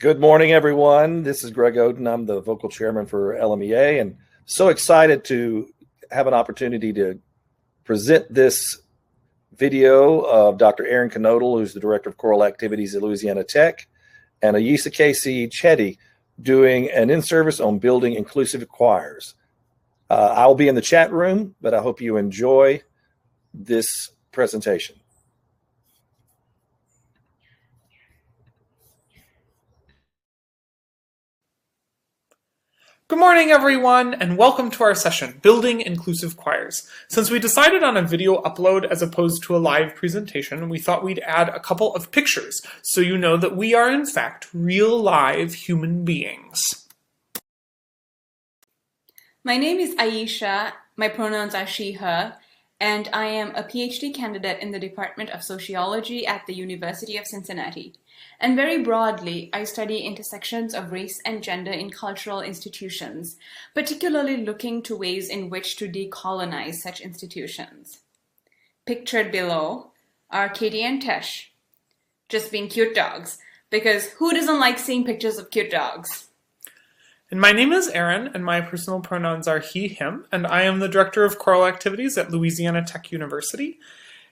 Good morning, everyone. This is Greg Oden. I'm the vocal chairman for LMEA, and so excited to have an opportunity to present this video of Dr. Aaron Knodle, who's the director of choral activities at Louisiana Tech, and Ayesha Casie Chetty doing an in-service on building inclusive choirs. I'll be in the chat room, but I hope you enjoy this presentation. Good morning, everyone, and welcome to our session, Building Inclusive Choirs. Since we decided on a video upload as opposed to a live presentation, we thought we'd add a couple of pictures so you know that we are in fact real live human beings. My name is Ayesha, my pronouns are she, her, and I am a PhD candidate in the Department of Sociology at the University of Cincinnati. And very broadly, I study intersections of race and gender in cultural institutions, particularly looking to ways in which to decolonize such institutions. Pictured below are Katie and Tesh, just being cute dogs, because who doesn't like seeing pictures of cute dogs? And my name is Aaron, and my personal pronouns are he, him, and I am the Director of Choral Activities at Louisiana Tech University.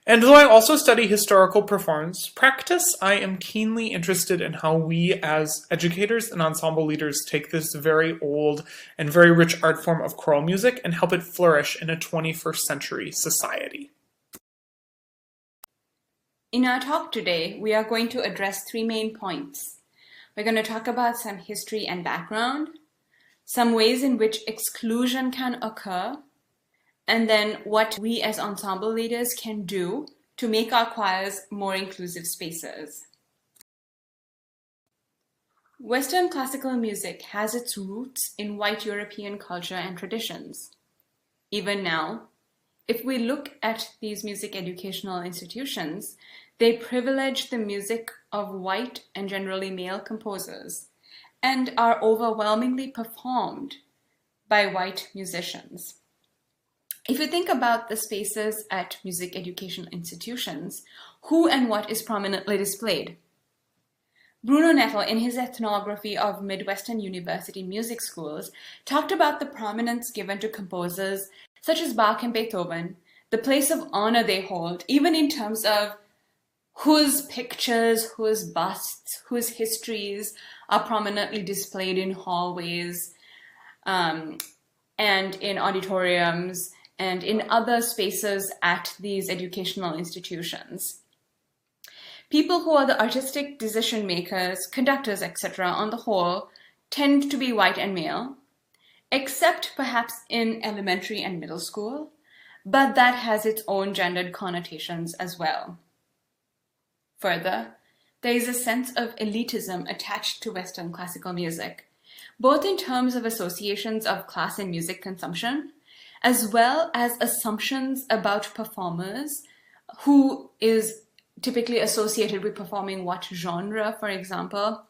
And though I also study historical performance practice, I am keenly interested in how we as educators and ensemble leaders take this very old and very rich art form of choral music and help it flourish in a 21st century society. In our talk today, we are going to address three main points. We're going to talk about some history and background, some ways in which exclusion can occur, and then what we as ensemble leaders can do to make our choirs more inclusive spaces. Western classical music has its roots in white European culture and traditions. Even now, if we look at these music educational institutions, they privilege the music of white and generally male composers and are overwhelmingly performed by white musicians. If you think about the spaces at music education institutions, who and what is prominently displayed? Bruno Nettel, in his ethnography of Midwestern University music schools, talked about the prominence given to composers such as Bach and Beethoven, the place of honor they hold, even in terms of whose pictures, whose busts, whose histories are prominently displayed in hallways and in auditoriums and in other spaces at these educational institutions. People who are the artistic decision makers, conductors, etc., on the whole, tend to be white and male, except perhaps in elementary and middle school, but that has its own gendered connotations as well. Further, there is a sense of elitism attached to Western classical music, both in terms of associations of class and music consumption, as well as assumptions about performers, who is typically associated with performing what genre, for example,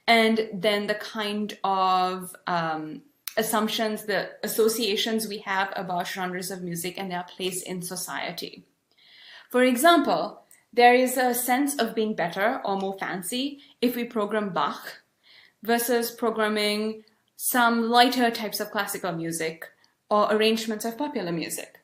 and then the kind of assumptions, the associations we have about genres of music and their place in society. For example, there is a sense of being better or more fancy if we program Bach versus programming some lighter types of classical music or arrangements of popular music.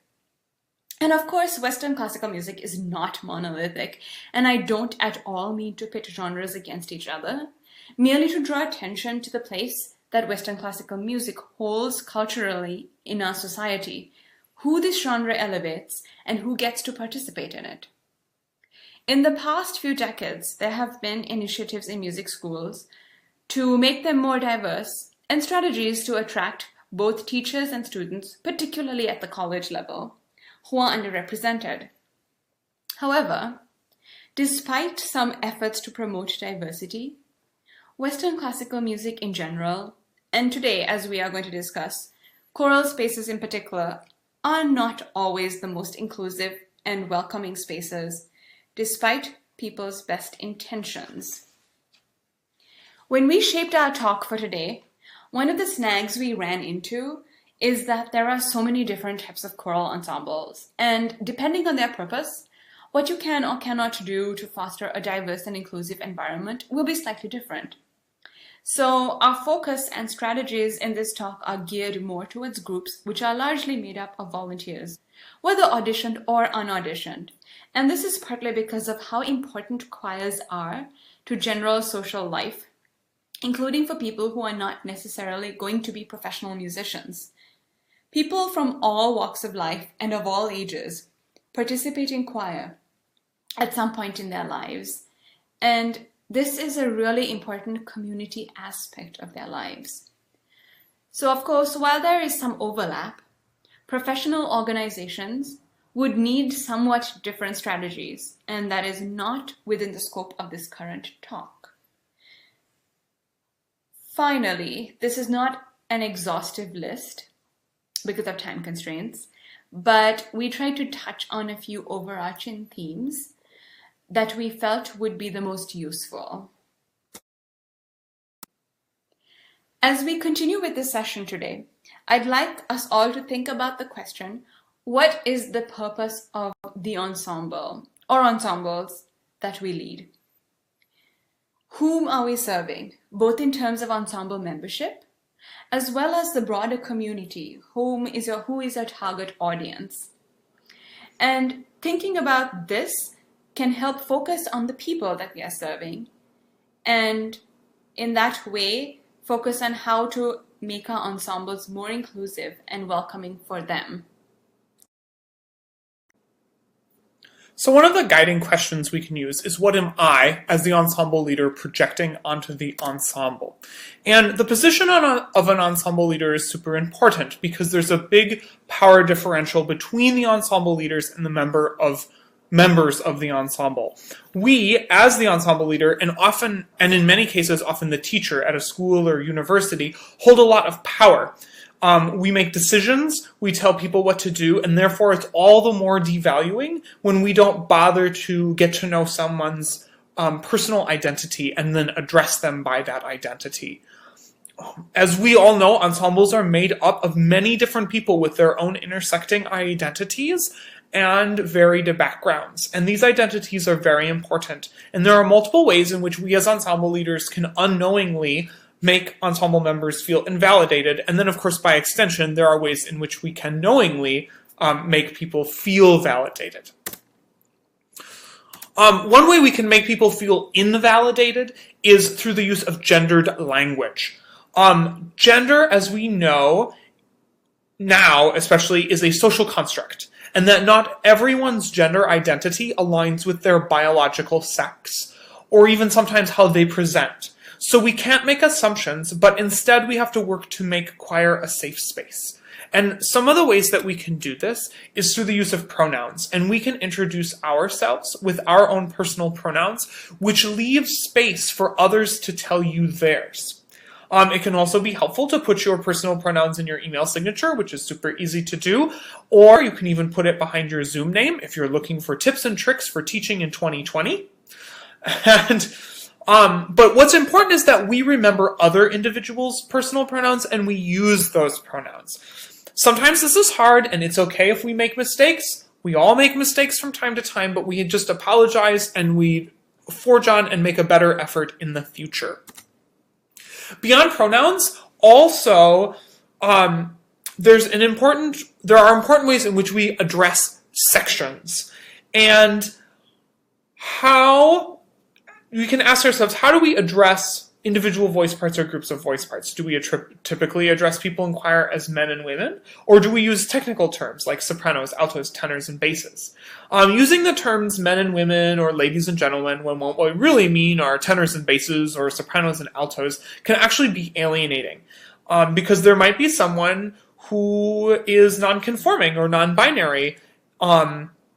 And of course, Western classical music is not monolithic, and I don't at all mean to pit genres against each other, merely to draw attention to the place that Western classical music holds culturally in our society, who this genre elevates, and who gets to participate in it. In the past few decades, there have been initiatives in music schools to make them more diverse and strategies to attract both teachers and students, particularly at the college level, who are underrepresented. However, despite some efforts to promote diversity, Western classical music in general, and today, as we are going to discuss, choral spaces in particular, are not always the most inclusive and welcoming spaces, despite people's best intentions. When we shaped our talk for today, one of the snags we ran into is that there are so many different types of choral ensembles, and depending on their purpose, what you can or cannot do to foster a diverse and inclusive environment will be slightly different. So our focus and strategies in this talk are geared more towards groups which are largely made up of volunteers, whether auditioned or unauditioned. And this is partly because of how important choirs are to general social life, including for people who are not necessarily going to be professional musicians. People from all walks of life and of all ages participate in choir at some point in their lives. And this is a really important community aspect of their lives. So of course, while there is some overlap, professional organizations would need somewhat different strategies, and that is not within the scope of this current talk. Finally, this is not an exhaustive list because of time constraints, but we tried to touch on a few overarching themes that we felt would be the most useful. As we continue with this session today, I'd like us all to think about the question, what is the purpose of the ensemble or ensembles that we lead? Whom are we serving, both in terms of ensemble membership, as well as the broader community, who is our target audience? And thinking about this can help focus on the people that we are serving, and in that way, focus on how to make our ensembles more inclusive and welcoming for them. So one of the guiding questions we can use is, what am I, as the ensemble leader, projecting onto the ensemble? And the position of an ensemble leader is super important because there's a big power differential between the ensemble leaders and the members of the ensemble. We, as the ensemble leader, and in many cases, often the teacher at a school or university, hold a lot of power. We make decisions, we tell people what to do, and therefore it's all the more devaluing when we don't bother to get to know someone's personal identity and then address them by that identity. As we all know, ensembles are made up of many different people with their own intersecting identities and varied backgrounds. And these identities are very important. And there are multiple ways in which we as ensemble leaders can unknowingly make ensemble members feel invalidated. And then, of course, by extension, there are ways in which we can knowingly make people feel validated. One way we can make people feel invalidated is through the use of gendered language. Gender, as we know now, especially, is a social construct, and that not everyone's gender identity aligns with their biological sex, or even sometimes how they present. So we can't make assumptions, but instead we have to work to make choir a safe space. And some of the ways that we can do this is through the use of pronouns, and we can introduce ourselves with our own personal pronouns, which leaves space for others to tell you theirs. It can also be helpful to put your personal pronouns in your email signature, which is super easy to do, or you can even put it behind your Zoom name if you're looking for tips and tricks for teaching in 2020. But what's important is that we remember other individuals' personal pronouns and we use those pronouns. Sometimes this is hard, and it's okay if we make mistakes. We all make mistakes from time to time, but we just apologize and we forge on and make a better effort in the future. Beyond pronouns, also, there are important ways in which we address sections. And how we can ask ourselves, how do we address individual voice parts or groups of voice parts? Do we typically address people in choir as men and women? Or do we use technical terms like sopranos, altos, tenors, and basses? Using the terms men and women or ladies and gentlemen when what we really mean are tenors and basses or sopranos and altos can actually be alienating. Because there might be someone who is non-conforming or non-binary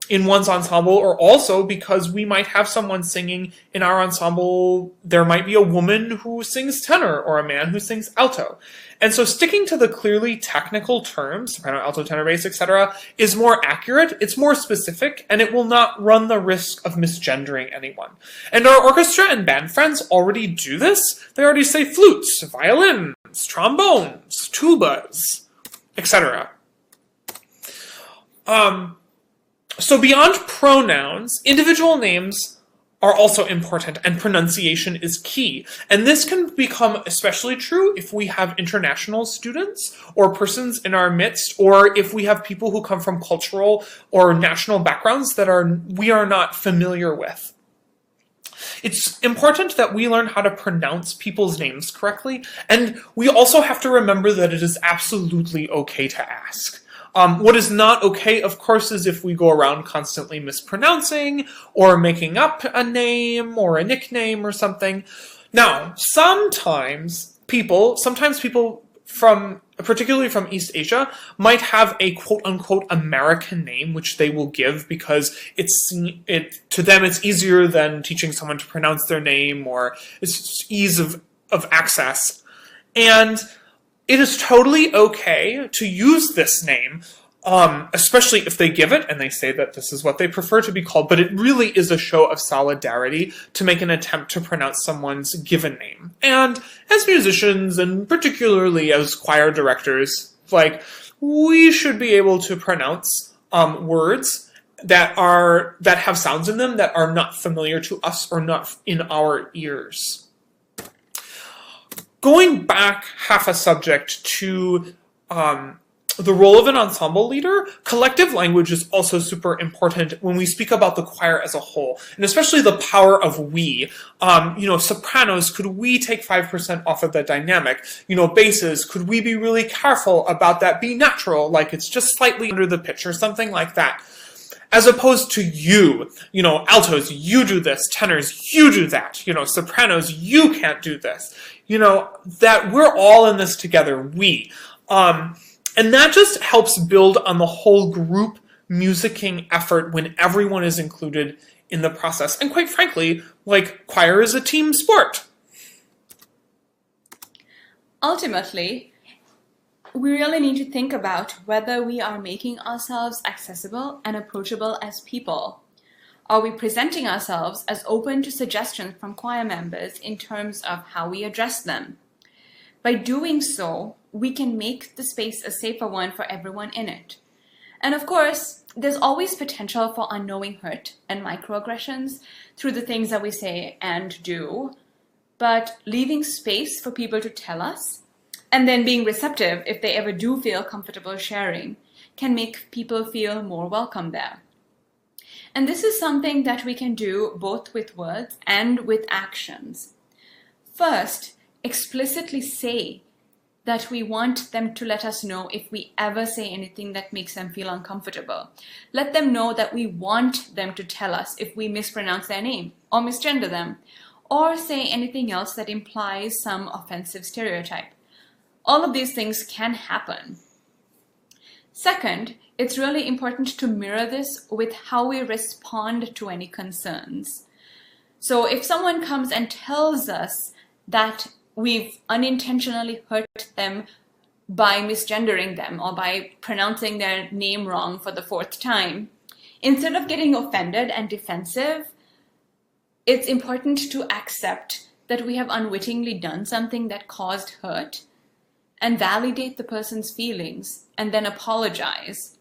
in one's ensemble, or also because we might have someone singing in our ensemble, there might be a woman who sings tenor or a man who sings alto. And so sticking to the clearly technical terms, soprano, alto, tenor, bass, etc., is more accurate, it's more specific, and it will not run the risk of misgendering anyone. And our orchestra and band friends already do this. They already say flutes, violins, trombones, tubas, etc. So beyond pronouns, individual names are also important, and pronunciation is key. And this can become especially true if we have international students or persons in our midst, or if we have people who come from cultural or national backgrounds that we are not familiar with. It's important that we learn how to pronounce people's names correctly, and we also have to remember that it is absolutely okay to ask. What is not okay, of course, is if we go around constantly mispronouncing or making up a name or a nickname or something. Now, sometimes people particularly from East Asia, might have a quote-unquote American name, which they will give because to them it's easier than teaching someone to pronounce their name, or it's ease of access. And it is totally okay to use this name, especially if they give it and they say that this is what they prefer to be called, but it really is a show of solidarity to make an attempt to pronounce someone's given name. And as musicians, and particularly as choir directors, we should be able to pronounce words that have sounds in them that are not familiar to us or not in our ears. Going back half a subject to the role of an ensemble leader, collective language is also super important when we speak about the choir as a whole, and especially the power of we. Sopranos, could we take 5% off of the dynamic? Basses, could we be really careful about that be natural, like it's just slightly under the pitch or something like that? As opposed to you, altos, you do this, tenors, you do that, sopranos, you can't do this. That we're all in this together, we. And that just helps build on the whole group musicking effort when everyone is included in the process. And quite frankly, choir is a team sport. Ultimately, we really need to think about whether we are making ourselves accessible and approachable as people. Are we presenting ourselves as open to suggestions from choir members in terms of how we address them? By doing so, we can make the space a safer one for everyone in it. And of course, there's always potential for unknowing hurt and microaggressions through the things that we say and do, but leaving space for people to tell us, and then being receptive if they ever do feel comfortable sharing, can make people feel more welcome there. And this is something that we can do both with words and with actions. First, explicitly say that we want them to let us know if we ever say anything that makes them feel uncomfortable. Let them know that we want them to tell us if we mispronounce their name or misgender them, or say anything else that implies some offensive stereotype. All of these things can happen. Second, it's really important to mirror this with how we respond to any concerns. So if someone comes and tells us that we've unintentionally hurt them by misgendering them or by pronouncing their name wrong for the 4th time, instead of getting offended and defensive, it's important to accept that we have unwittingly done something that caused hurt and validate the person's feelings and then apologize.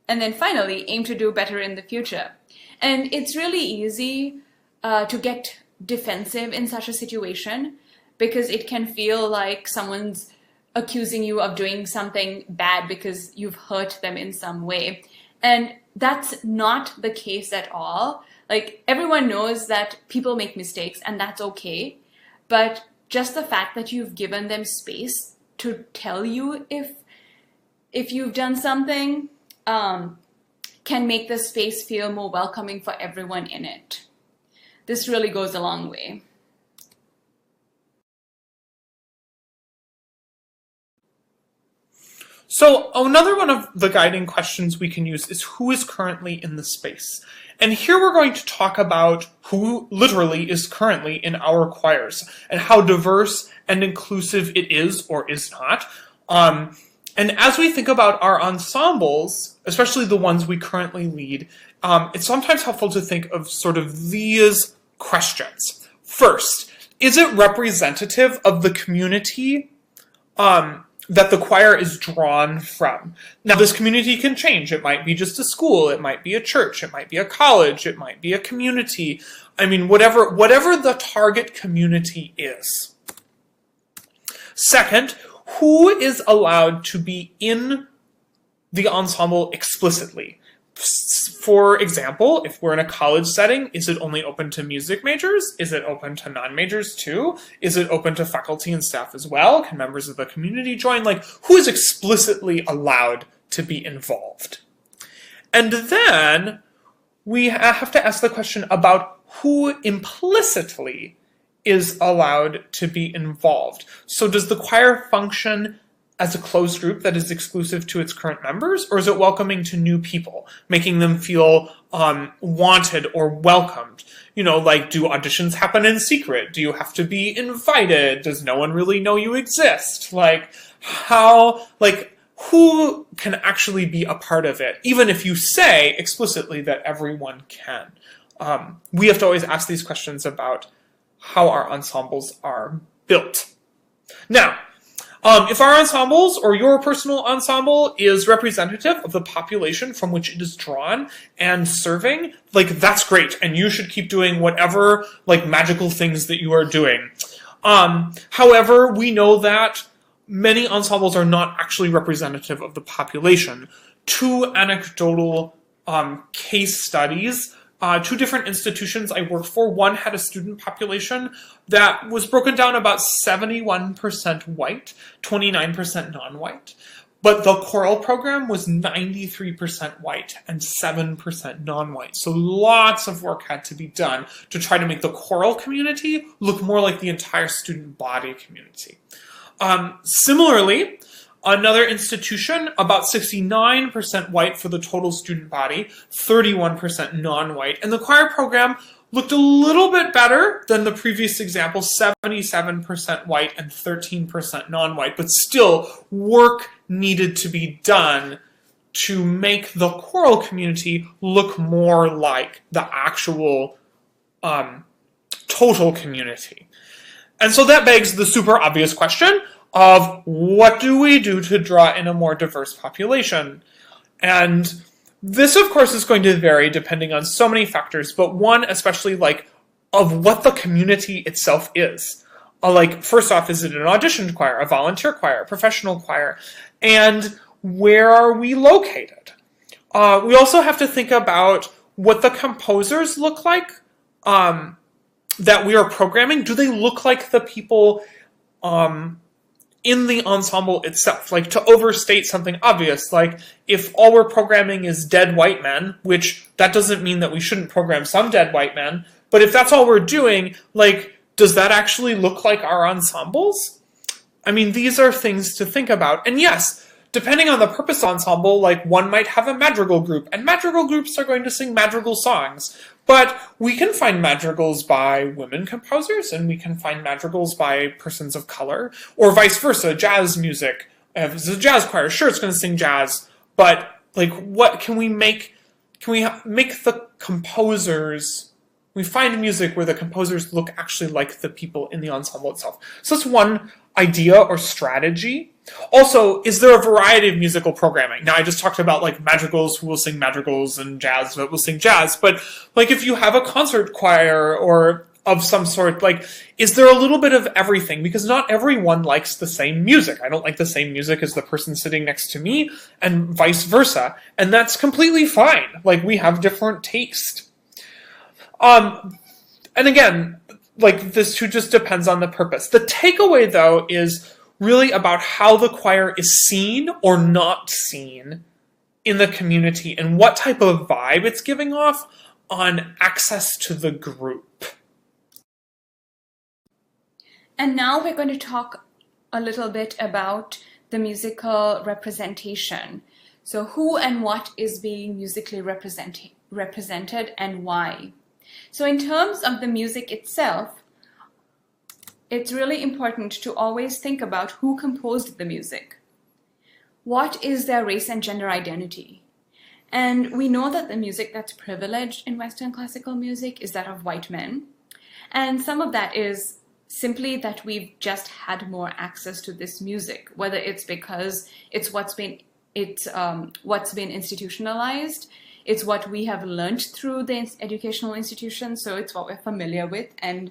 And then finally, aim to do better in the future. And it's really easy to get defensive in such a situation because it can feel like someone's accusing you of doing something bad because you've hurt them in some way. And that's not the case at all. Everyone knows that people make mistakes and that's okay. But just the fact that you've given them space to tell you if you've done something can make the space feel more welcoming for everyone in it. This really goes a long way. So another one of the guiding questions we can use is who is currently in the space. And here we're going to talk about who literally is currently in our choirs and how diverse and inclusive it is or is not. And as we think about our ensembles, especially the ones we currently lead, it's sometimes helpful to think of sort of these questions. First, is it representative of the community that the choir is drawn from. Now, this community can change. It might be just a school, it might be a church, it might be a college, it might be a community. I mean, whatever the target community is. Second, who is allowed to be in the ensemble explicitly? For example, if we're in a college setting, is it only open to music majors? Is it open to non-majors too? Is it open to faculty and staff as well? Can members of the community join? Like, who is explicitly allowed to be involved? And then we have to ask the question about who implicitly is allowed to be involved. So does the choir function as a closed group that is exclusive to its current members, or is it welcoming to new people, making them feel wanted or welcomed? You know, like, do auditions happen in secret? Do you have to be invited? Does no one really know you exist? Like, who can actually be a part of it, even if you say explicitly that everyone can? We have to always ask these questions about how our ensembles are built. Now, if our ensembles or your personal ensemble is representative of the population from which it is drawn and serving, like, that's great. And you should keep doing whatever, like, magical things that you are doing. However, we know that many ensembles are not actually representative of the population. Two anecdotal case studies. Two different institutions I worked for. One had a student population that was broken down about 71% white, 29% non-white. But the choral program was 93% white and 7% non-white. So lots of work had to be done to try to make the choral community look more like the entire student body community. Similarly, another institution, about 69% white for the total student body, 31% non-white. And the choir program looked a little bit better than the previous example, 77% white and 13% non-white, but still work needed to be done to make the choral community look more like the actual total community. And so that begs the super obvious question of what do we do to draw in a more diverse population? And this, of course, is going to vary depending on so many factors, but one especially, like, of what the community itself is. Like, first off, is it an auditioned choir, a volunteer choir, a professional choir? And where are we located? We also have to think about what the composers look like that we are programming. Do they look like the people in the ensemble itself? Like, to overstate something obvious, like, if all we're programming is dead white men, which that doesn't mean that we shouldn't program some dead white men, but if that's all we're doing, like, does that actually look like our ensembles? I mean, these are things to think about. And yes, depending on the purpose of ensemble, like, one might have a madrigal group, and madrigal groups are going to sing madrigal songs. But we can find madrigals by women composers, and we can find madrigals by persons of color, or vice versa, jazz music. If it's a jazz choir, sure, it's going to sing jazz, but, like, what can we make? Can we make the composers? We find music where the composers look actually like the people in the ensemble itself. So that's one idea or strategy. Also, is there a variety of musical programming? Now, I just talked about, like, madrigals who will sing madrigals and jazz that will sing jazz, but, like, if you have a concert choir or of some sort, like, is there a little bit of everything? Because not everyone likes the same music. I don't like the same music as the person sitting next to me, and vice versa. And that's completely fine. Like, we have different taste. And again, like, this too just depends on the purpose. The takeaway, though, is really about how the choir is seen or not seen in the community and what type of vibe it's giving off on access to the group. And now we're going to talk a little bit about the musical representation. So who and what is being musically represented and why? So in terms of the music itself, it's really important to always think about who composed the music. What is their race and gender identity? And we know that the music that's privileged in Western classical music is that of white men. And some of that is simply that we've just had more access to this music, whether it's because it's what's been institutionalized, it's what we have learned through the educational institution, so it's what we're familiar with, and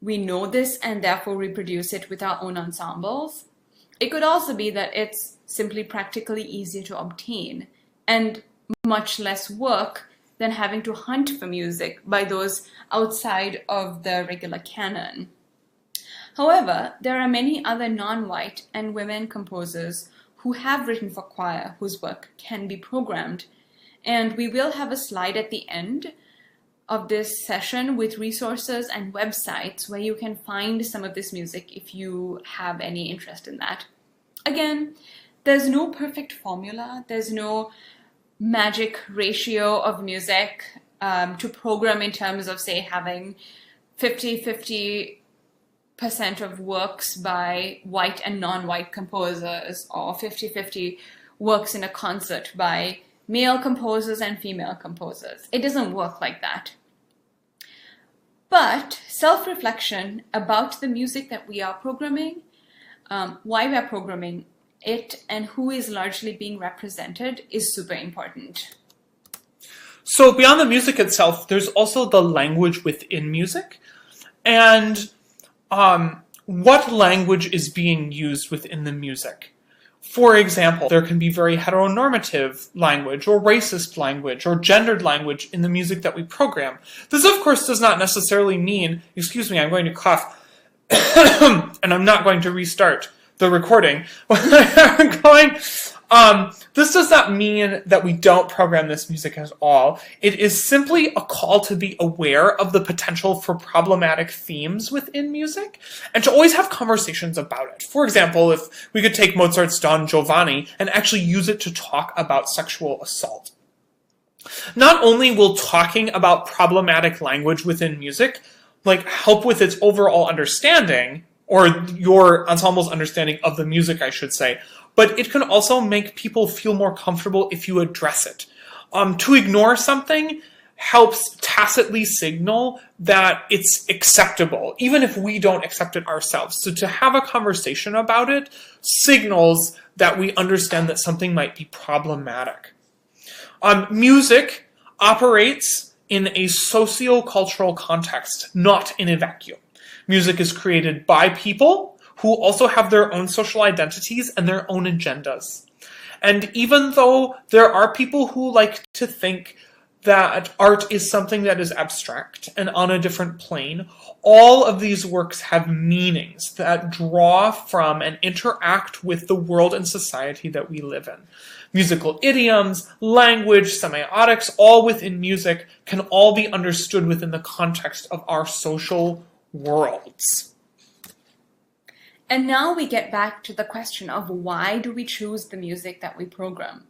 we know this and therefore reproduce it with our own ensembles. It could also be that it's simply practically easier to obtain and much less work than having to hunt for music by those outside of the regular canon. However, there are many other non-white and women composers who have written for choir whose work can be programmed. And we will have a slide at the end of this session with resources and websites where you can find some of this music if you have any interest in that. Again, there's no perfect formula. There's no magic ratio of music to program in terms of, say, having 50-50% of works by white and non-white composers, or 50-50 works in a concert by male composers and female composers. It doesn't work like that. But self-reflection about the music that we are programming, why we are programming it, and who is largely being represented is super important. So beyond the music itself, there's also the language within music, and what language is being used within the music. For example, there can be very heteronormative language or racist language or gendered language in the music that we program. This, of course, does not necessarily mean, excuse me, I'm going to cough, and I'm not going to restart the recording. This does not mean that we don't program this music at all. It is simply a call to be aware of the potential for problematic themes within music and to always have conversations about it. For example, if we could take Mozart's Don Giovanni and actually use it to talk about sexual assault. Not only will talking about problematic language within music help with its overall understanding, or your ensemble's understanding of the music, I should say, but it can also make people feel more comfortable if you address it. To ignore something helps tacitly signal that it's acceptable, even if we don't accept it ourselves. So to have a conversation about it signals that we understand that something might be problematic. Music operates in a socio-cultural context, not in a vacuum. Music is created by people who also have their own social identities and their own agendas. And even though there are people who like to think that art is something that is abstract and on a different plane, all of these works have meanings that draw from and interact with the world and society that we live in. Musical idioms, language, semiotics, all within music can all be understood within the context of our social worlds. And now we get back to the question of why do we choose the music that we program?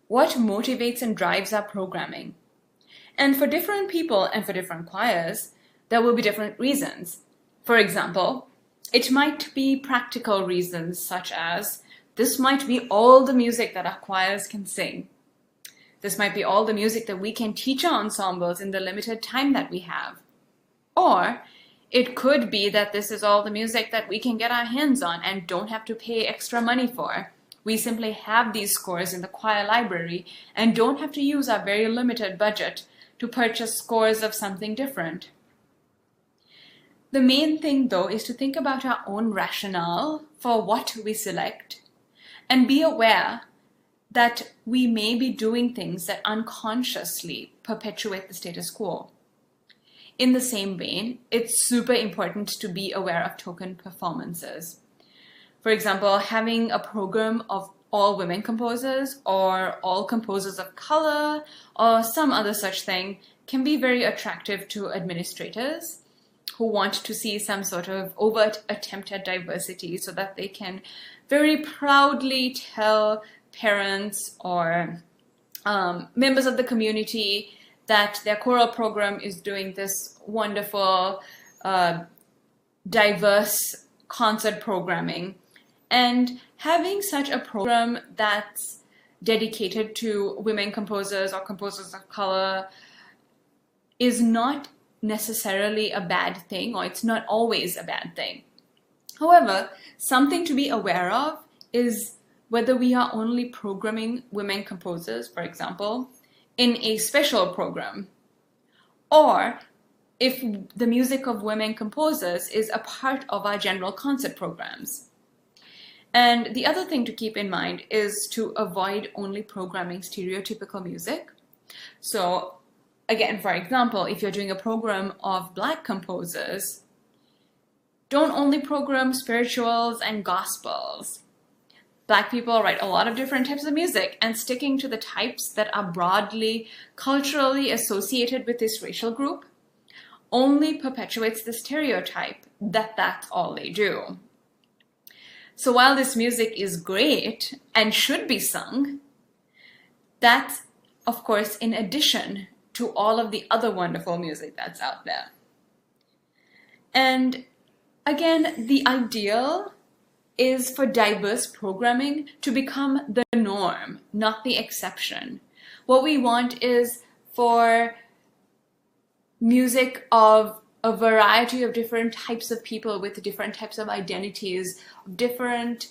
What motivates and drives our programming? And for different people and for different choirs, there will be different reasons. For example, it might be practical reasons such as this might be all the music that our choirs can sing. This might be all the music that we can teach our ensembles in the limited time that we have. Or it could be that this is all the music that we can get our hands on and don't have to pay extra money for. We simply have these scores in the choir library and don't have to use our very limited budget to purchase scores of something different. The main thing, though, is to think about our own rationale for what we select and be aware that we may be doing things that unconsciously perpetuate the status quo. In the same vein, it's super important to be aware of token performances. For example, having a program of all women composers or all composers of color or some other such thing can be very attractive to administrators who want to see some sort of overt attempt at diversity so that they can very proudly tell parents or members of the community that their choral program is doing this wonderful, diverse concert programming. And having such a program that's dedicated to women composers or composers of color is not necessarily a bad thing, or it's not always a bad thing. However, something to be aware of is whether we are only programming women composers, for example, in a special program, or if the music of women composers is a part of our general concert programs. And the other thing to keep in mind is to avoid only programming stereotypical music. So again, for example, if you're doing a program of Black composers, don't only program spirituals and gospels. Black people write a lot of different types of music, and sticking to the types that are broadly culturally associated with this racial group only perpetuates the stereotype that that's all they do. So while this music is great and should be sung, that's, of course, in addition to all of the other wonderful music that's out there. And again, the ideal is for diverse programming to become the norm, not the exception. What we want is for music of a variety of different types of people with different types of identities, different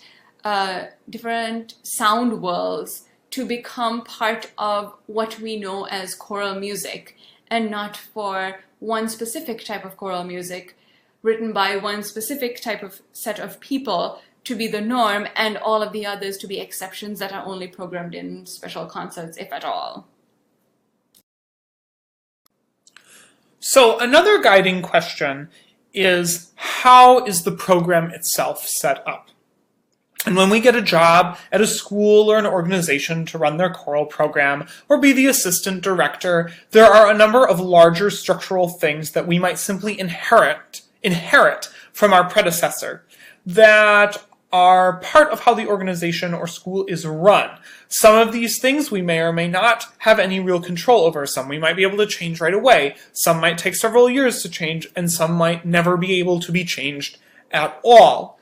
sound worlds to become part of what we know as choral music, and not for one specific type of choral music written by one specific type of set of people to be the norm, and all of the others to be exceptions that are only programmed in special concerts, if at all. So another guiding question is, how is the program itself set up? And when we get a job at a school or an organization to run their choral program or be the assistant director, there are a number of larger structural things that we might simply inherit from our predecessor that are part of how the organization or school is run. Some of these things we may or may not have any real control over. Some we might be able to change right away. Some might take several years to change, and some might never be able to be changed at all.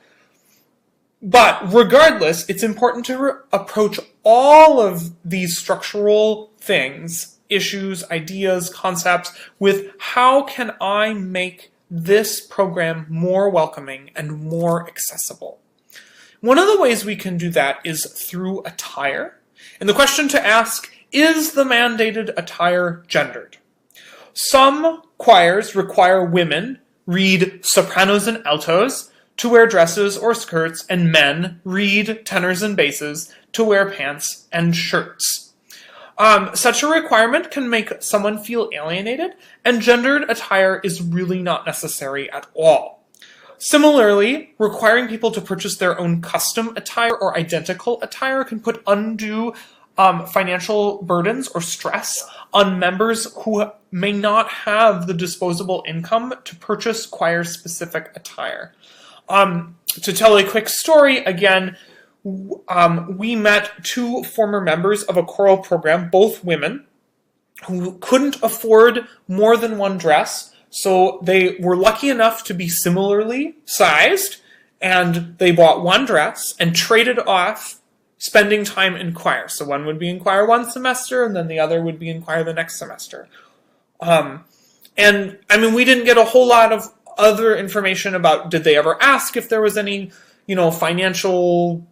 But regardless, it's important to approach all of these structural things, issues, ideas, concepts, with how can I make this program more welcoming and more accessible? One of the ways we can do that is through attire. And the question to ask, is the mandated attire gendered? Some choirs require women, read sopranos and altos, to wear dresses or skirts, and men, read tenors and basses, to wear pants and shirts. Such a requirement can make someone feel alienated, and gendered attire is really not necessary at all. Similarly, requiring people to purchase their own custom attire or identical attire can put undue financial burdens or stress on members who may not have the disposable income to purchase choir-specific attire. To tell a quick story, again, we met two former members of a choral program, both women, who couldn't afford more than one dress, so they were lucky enough to be similarly sized, and they bought one dress and traded off spending time in choir. So one would be in choir one semester, and then the other would be in choir the next semester. And I mean, we didn't get a whole lot of other information about, did they ever ask if there was any, financial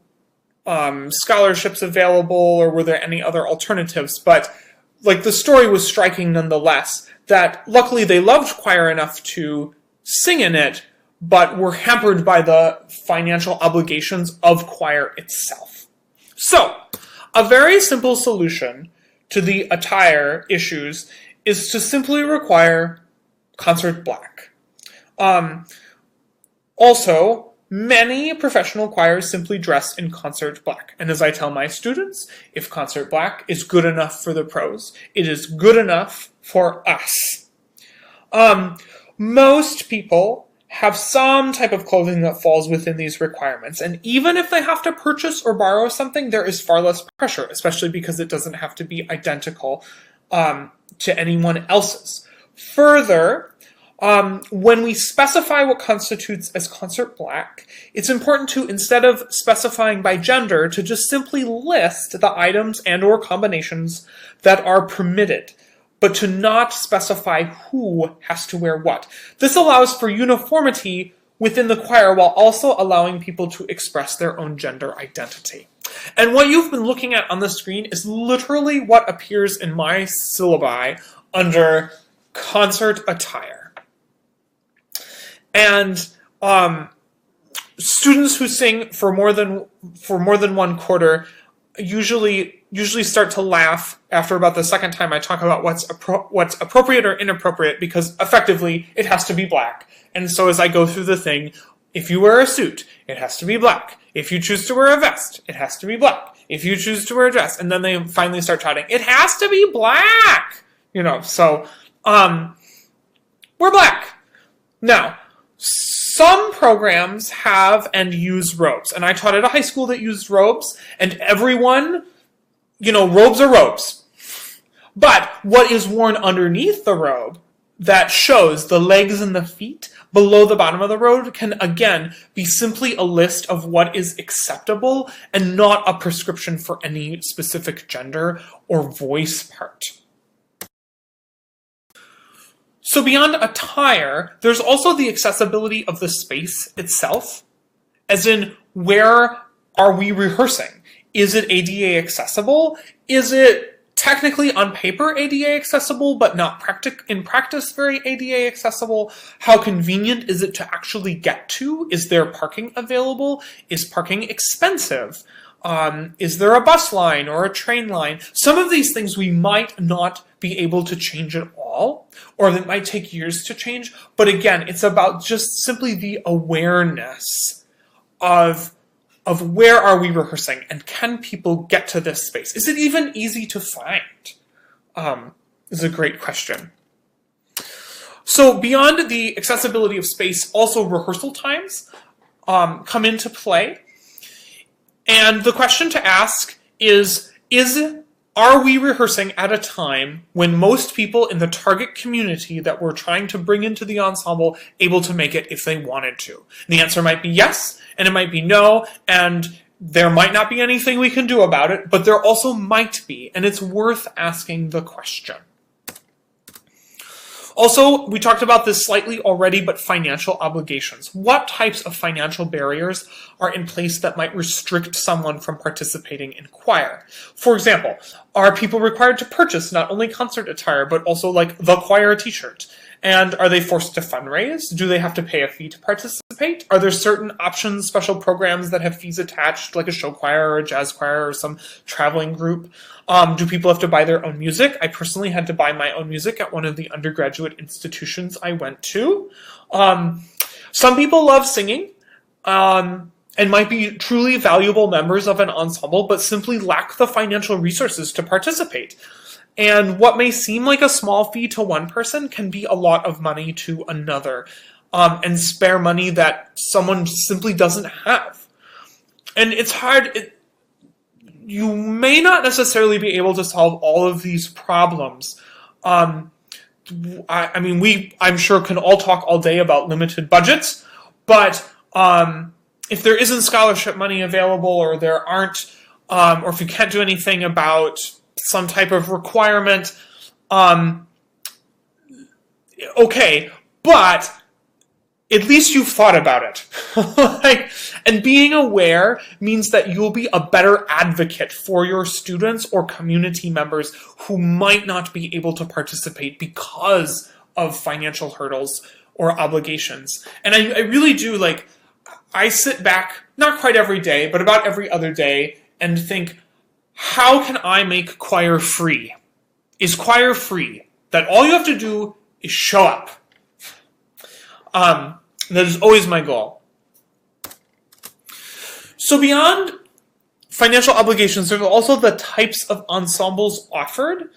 scholarships available, or were there any other alternatives? But the story was striking nonetheless, that luckily they loved choir enough to sing in it, but were hampered by the financial obligations of choir itself. So, a very simple solution to the attire issues is to simply require concert black. Also, many professional choirs simply dress in concert black. And as I tell my students, if concert black is good enough for the pros, it is good enough for us. Most people have some type of clothing that falls within these requirements. And even if they have to purchase or borrow something, there is far less pressure, especially because it doesn't have to be identical to anyone else's. Further, when we specify what constitutes as concert black, it's important to, instead of specifying by gender, to just simply list the items and or combinations that are permitted. but to not specify who has to wear what. This allows for uniformity within the choir while also allowing people to express their own gender identity. And what you've been looking at on the screen is literally what appears in my syllabi under concert attire. And students who sing for more than one quarter usually start to laugh after about the second time I talk about what's appropriate or inappropriate, because effectively it has to be black. And so as I go through the thing, if you wear a suit, it has to be black. If you choose to wear a vest, it has to be black. If you choose to wear a dress, and then they finally start shouting, it has to be black! So we're black. Now, some programs have and use robes, and I taught at a high school that used robes, and everyone, robes are robes. But what is worn underneath the robe that shows the legs and the feet below the bottom of the robe can, again, be simply a list of what is acceptable and not a prescription for any specific gender or voice part. So beyond attire, there's also the accessibility of the space itself, as in, where are we rehearsing? Is it ADA accessible? Is it technically on paper ADA accessible, but not in practice very ADA accessible? How convenient is it to actually get to? Is there parking available? Is parking expensive? Is there a bus line or a train line? Some of these things we might not be able to change at all, or that might take years to change. But again, it's about just simply the awareness of where are we rehearsing, and can people get to this space? Is it even easy to find? Is a great question. So beyond the accessibility of space, also rehearsal times come into play. And the question to ask is are we rehearsing at a time when most people in the target community that we're trying to bring into the ensemble able to make it if they wanted to? And the answer might be yes, and it might be no, and there might not be anything we can do about it, but there also might be, and it's worth asking the question. Also, we talked about this slightly already, but financial obligations. What types of financial barriers are in place that might restrict someone from participating in choir? For example, are people required to purchase not only concert attire, but also like the choir t-shirt? And are they forced to fundraise? Do they have to pay a fee to participate? Are there certain options, special programs that have fees attached, like a show choir or a jazz choir or some traveling group? Do people have to buy their own music? I personally had to buy my own music at one of the undergraduate institutions I went to. Some people love singing and might be truly valuable members of an ensemble, but simply lack the financial resources to participate. And what may seem like a small fee to one person can be a lot of money to another, and spare money that someone simply doesn't have. And it's hard. You may not necessarily be able to solve all of these problems. I'm sure can all talk all day about limited budgets, but if there isn't scholarship money available, or there aren't, or if you can't do anything about some type of requirement, okay, but at least you've thought about it. And being aware means that you'll be a better advocate for your students or community members who might not be able to participate because of financial hurdles or obligations. And I really do, I sit back, not quite every day, but about every other day, and think, how can I make choir free? Is choir free? That all you have to do is show up. That is always my goal. So beyond financial obligations, there's also the types of ensembles offered.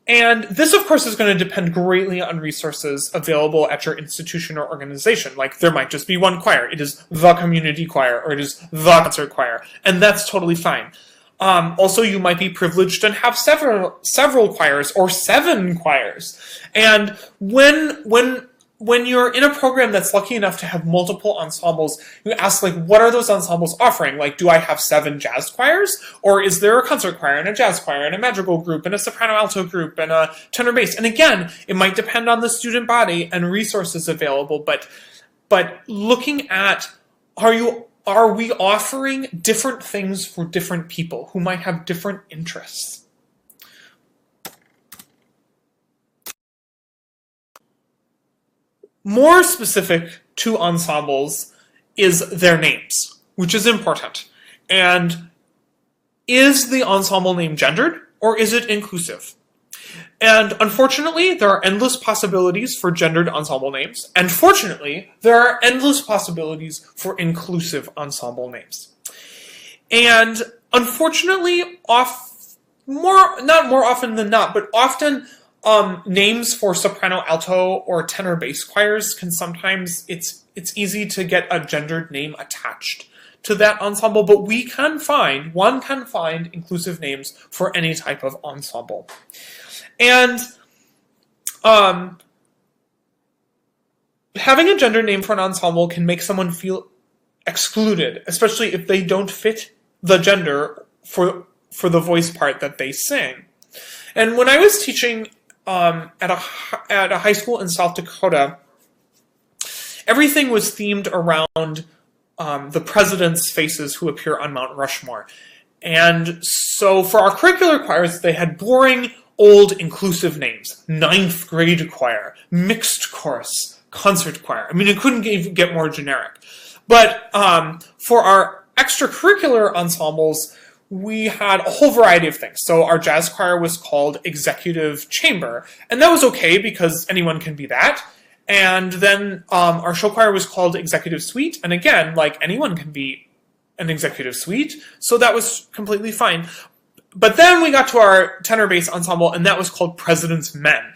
And this, of course, is going to depend greatly on resources available at your institution or organization. Like, there might just be one choir. It is the community choir, or it is the concert choir. And that's totally fine. Also, you might be privileged and have several choirs or 7 choirs. And when when you're in a program that's lucky enough to have multiple ensembles, you ask, like, what are those ensembles offering? Like, do I have 7 jazz choirs? Or is there a concert choir and a jazz choir and a madrigal group and a soprano alto group and a tenor bass? And again, it might depend on the student body and resources available, but looking at, are we offering different things for different people who might have different interests? More specific to ensembles is their names, which is important. And is the ensemble name gendered, or is it inclusive? And unfortunately, there are endless possibilities for gendered ensemble names. And fortunately, there are endless possibilities for inclusive ensemble names. And unfortunately, not more often than not, but often names for soprano, alto, or tenor bass choirs can sometimes, it's easy to get a gendered name attached to that ensemble, but one can find inclusive names for any type of ensemble. And having a gender name for an ensemble can make someone feel excluded, especially if they don't fit the gender for the voice part that they sing. And when I was teaching at a high school in South Dakota, everything was themed around the president's faces who appear on Mount Rushmore. And so for our curricular choirs, they had boring, old, inclusive names. 9th grade choir, mixed chorus, concert choir. I mean, it couldn't get more generic. But for our extracurricular ensembles, we had a whole variety of things. So our jazz choir was called Executive Chamber, and that was okay because anyone can be that. And then our show choir was called Executive Suite, and again, like, anyone can be an executive suite, so that was completely fine. But then we got to our tenor bass ensemble, and that was called President's Men.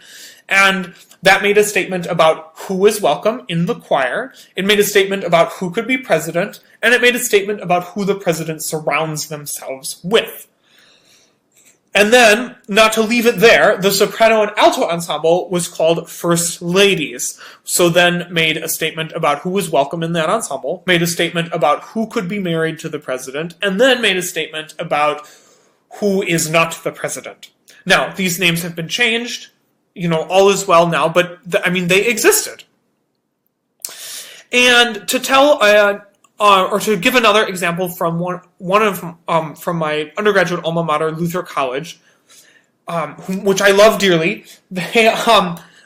And that made a statement about who was welcome in the choir. It made a statement about who could be president, and it made a statement about who the president surrounds themselves with. And then, not to leave it there, the soprano and alto ensemble was called First Ladies. So then made a statement about who was welcome in that ensemble, made a statement about who could be married to the president, and then made a statement about who is not the president. Now, these names have been changed. All is well now, but they existed. And to tell, or to give another example from from my undergraduate alma mater, Luther College, which I love dearly,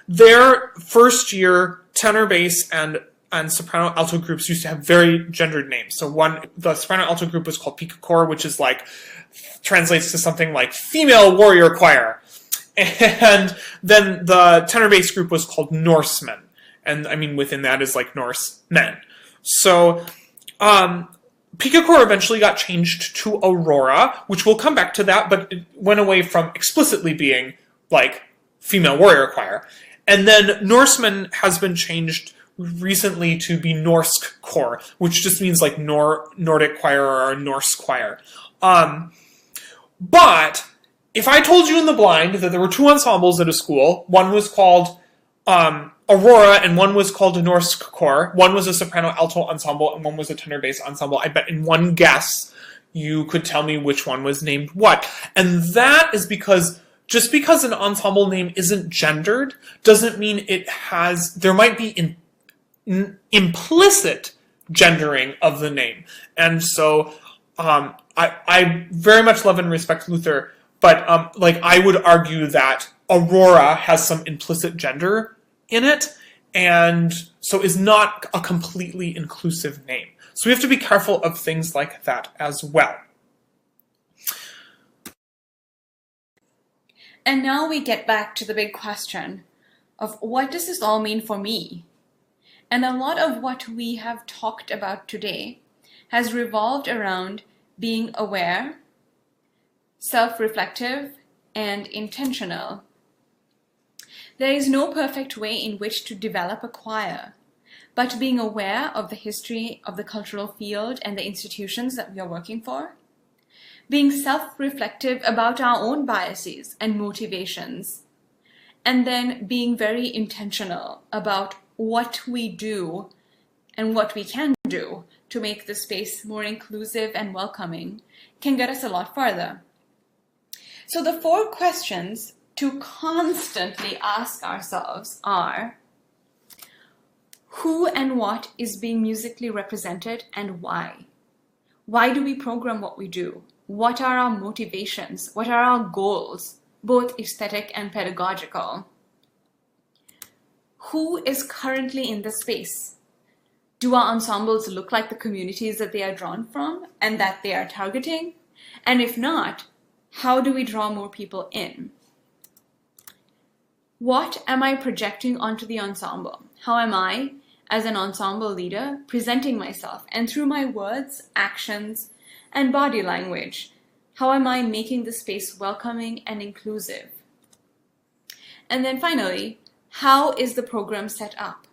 their first year tenor bass and soprano alto groups used to have very gendered names. So the soprano alto group was called Picacor, which is translates to something like female warrior choir. And then the tenor bass group was called Norsemen. And within that is Norse men. So Picacor eventually got changed to Aurora, which we'll come back to that, but it went away from explicitly being female warrior choir. And then Norsemen has been changed recently to be Norse Chor, which just means Nordic choir or Norse choir. But if I told you in the blind that there were 2 ensembles at a school, one was called Aurora and one was called a Norse Chor, one was a soprano alto ensemble and one was a tenor bass ensemble, I bet in one guess you could tell me which one was named what. And that is because just because an ensemble name isn't gendered doesn't mean there might be implicit gendering of the name. And so I very much love and respect Luther, but I would argue that Aurora has some implicit gender in it, and so is not a completely inclusive name. So we have to be careful of things like that as well. And now we get back to the big question of what does this all mean for me? And a lot of what we have talked about today has revolved around being aware, self-reflective, and intentional. There is no perfect way in which to develop a choir, but being aware of the history of the cultural field and the institutions that we are working for, being self-reflective about our own biases and motivations, and then being very intentional about what we do and what we can do to make the space more inclusive and welcoming can get us a lot farther. So the 4 questions to constantly ask ourselves are: who and what is being musically represented and why? Why do we program what we do? What are our motivations? What are our goals, both aesthetic and pedagogical? Who is currently in the space? Do our ensembles look like the communities that they are drawn from and that they are targeting? And if not, how do we draw more people in? What am I projecting onto the ensemble? How am I, as an ensemble leader, presenting myself? And through my words, actions, and body language, how am I making the space welcoming and inclusive? And then finally, how is the program set up?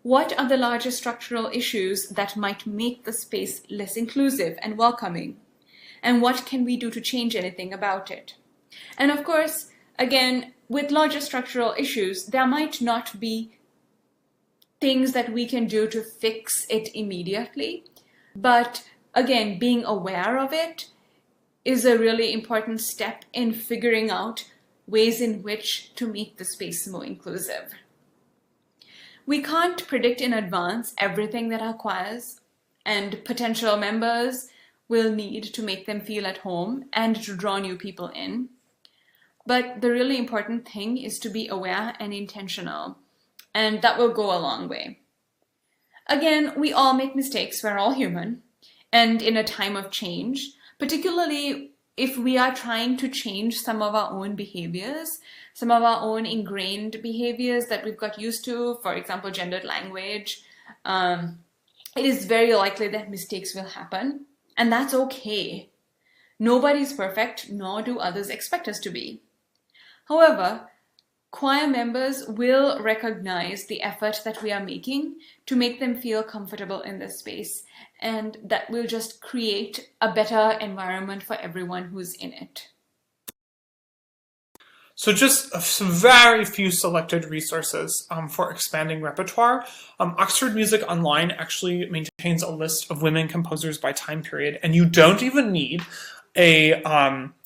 What are the larger structural issues that might make the space less inclusive and welcoming? And what can we do to change anything about it? And of course, again, with larger structural issues, there might not be things that we can do to fix it immediately. But again, being aware of it is a really important step in figuring out ways in which to make the space more inclusive. We can't predict in advance everything that our choirs and potential members will need to make them feel at home and to draw new people in. But the really important thing is to be aware and intentional, and that will go a long way. Again, we all make mistakes, we're all human, and in a time of change, particularly if we are trying to change some of our own behaviors, some of our own ingrained behaviors that we've got used to, for example, gendered language, it is very likely that mistakes will happen, and that's okay. Nobody's perfect, nor do others expect us to be. However, choir members will recognize the effort that we are making to make them feel comfortable in this space, and that will just create a better environment for everyone who's in it. So just some very few selected resources for expanding repertoire. Oxford Music Online actually maintains a list of women composers by time period, and you don't even need a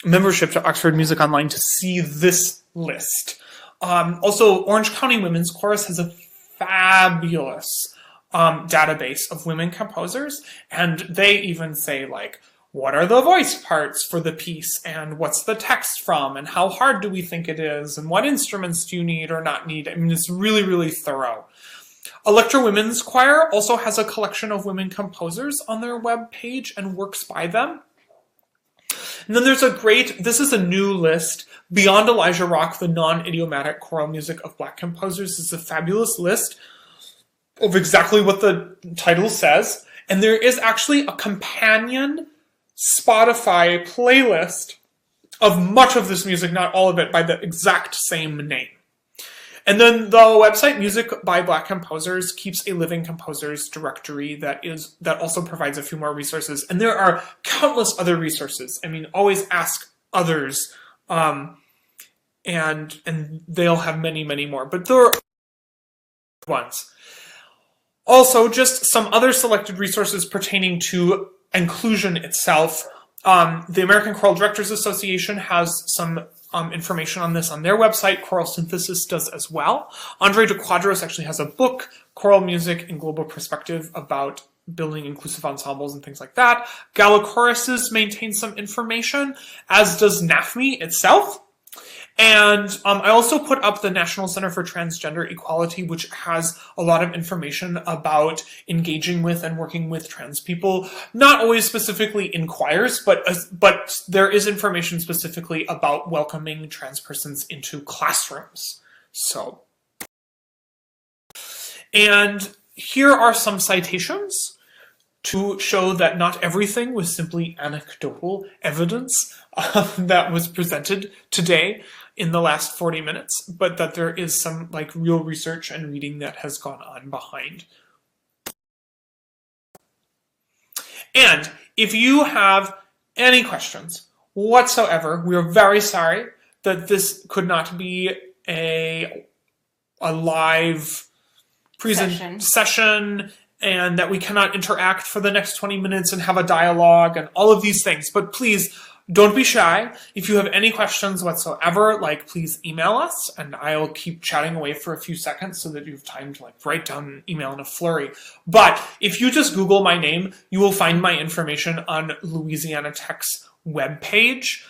membership to Oxford Music Online to see this list. Also, Orange County Women's Chorus has a fabulous database of women composers, and they even say, like, what are the voice parts for the piece, and what's the text from, and how hard do we think it is, and what instruments do you need or not need? I mean, it's really, really thorough. Electra Women's Choir also has a collection of women composers on their web page and works by them. And then there's this is a new list, Beyond Elijah Rock, the Non-Idiomatic Choral Music of Black Composers. Is a fabulous list of exactly what the title says. And there is actually a companion Spotify playlist of much of this music, not all of it, by the exact same name. And then the website Music by Black Composers keeps a living composers directory that also provides a few more resources. And there are countless other resources. I mean, always ask others, and they'll have many, many more. But there are ones. Also, just some other selected resources pertaining to inclusion itself. The American Choral Directors Association has some information on this on their website. Choral Synthesis does as well. Andre de Quadros actually has a book, Choral Music in Global Perspective, about building inclusive ensembles and things like that. Gala Choruses maintains some information, as does NAFME itself. And I also put up the National Center for Transgender Equality, which has a lot of information about engaging with and working with trans people, not always specifically in choirs, but there is information specifically about welcoming trans persons into classrooms. So, and here are some citations to show that not everything was simply anecdotal evidence that was presented today in the last 40 minutes, but that there is some real research and reading that has gone on behind. And if you have any questions whatsoever, we are very sorry that this could not be a live session, and that we cannot interact for the next 20 minutes and have a dialogue and all of these things. But please don't be shy. If you have any questions whatsoever, please email us, and I'll keep chatting away for a few seconds so that you have time to write down an email in a flurry. But if you just Google my name, you will find my information on Louisiana Tech's webpage,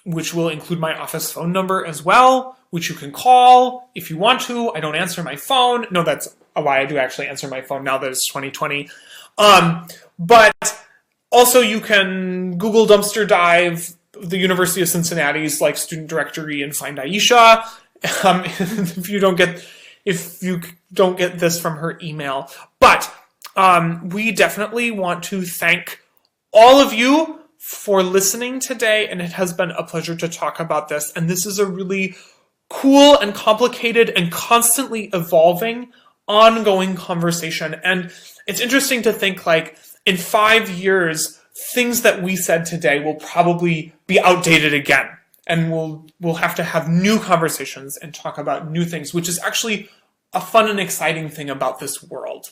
which will include my office phone number as well, which you can call if you want to. I don't answer my phone. No, that's a lie. I do actually answer my phone now that it's 2020. But also you can Google dumpster dive the University of Cincinnati's student directory and find Ayesha. If you don't get this from her email. But we definitely want to thank all of you for listening today, and it has been a pleasure to talk about this. And this is a really cool and complicated and constantly evolving, ongoing conversation. And it's interesting to think in 5 years, things that we said today will probably be outdated again. And we'll have to have new conversations and talk about new things, which is actually a fun and exciting thing about this world.